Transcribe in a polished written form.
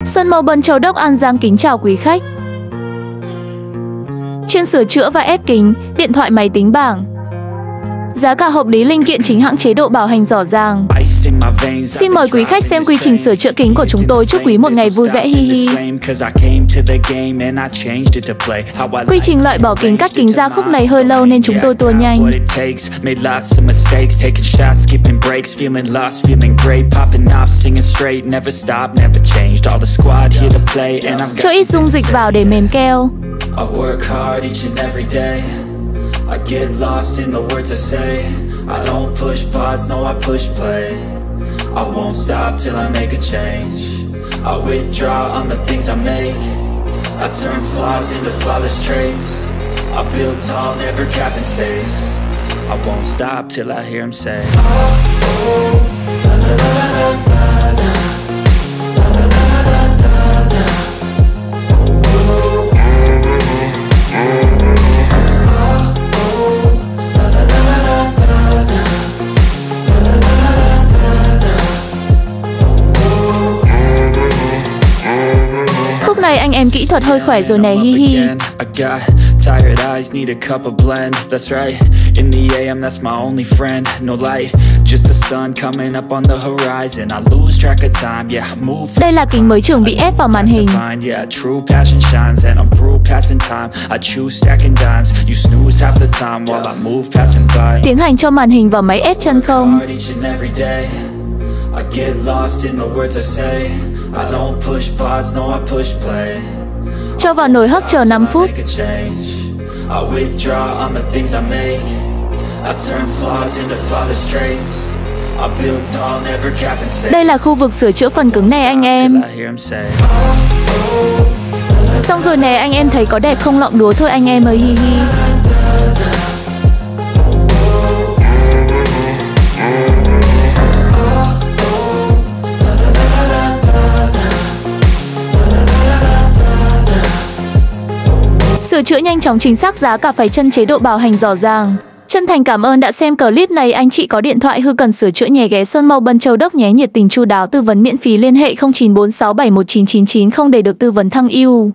Sơn Màu Bân Châu Đốc An Giang kính chào quý khách. Chuyên sửa chữa và ép kính, điện thoại máy tính bảng. Giá cả hợp lý, linh kiện chính hãng, chế độ bảo hành rõ ràng. Xin mời quý khách xem quy trình sửa chữa kính của chúng tôi. Chúc quý một ngày vui vẻ, hi hi. Quy trình loại bỏ kính, cắt kính ra, khúc này hơi lâu nên chúng tôi tua nhanh. Cho ít dung dịch vào để mềm keo. I get lost in the words I say. I don't push pause, no I push play. I won't stop till I make a change. I withdraw on the things I make. I turn flaws into flawless traits. I build tall, never capped in space. I won't stop till I hear him say, oh, oh, la la la la la la. Khúc này anh em kỹ thuật hơi khỏe rồi nè, hi hi. Tired eyes need a cup of blend, that's right. In the AM, that's my only friend. No light, just the sun coming up on the horizon. I lose track of time, yeah, I move. Đây là kính mới chuẩn bị ép vào màn hình. Yeah, true passion shines and I'm through passing time. I choose stacking dimes, you snooze half the time while I move passing by. Tiến hành cho màn hình vào máy ép chân không. I get lost in the words I say. I don't push pause, no I push play. Cho vào nồi hấp chờ 5 phút. I withdraw on the things I make. I turn flaws into flawless traits. I build tall, never capped in space. Đây là khu vực sửa chữa phần cứng này anh em. Xong rồi nè anh em, thấy có đẹp không? Lọng đúa thôi anh em ơi, hi hi. Sửa chữa nhanh chóng, chính xác, giá cả phải chăng, chế độ bảo hành rõ ràng. Chân thành cảm ơn đã xem clip này. Anh chị có điện thoại hư cần sửa chữa nhé, ghé Sơn Màu Bân Châu Đốc nhé. Nhiệt tình chu đáo, tư vấn miễn phí, liên hệ 0946719990 để được tư vấn thăng ưu.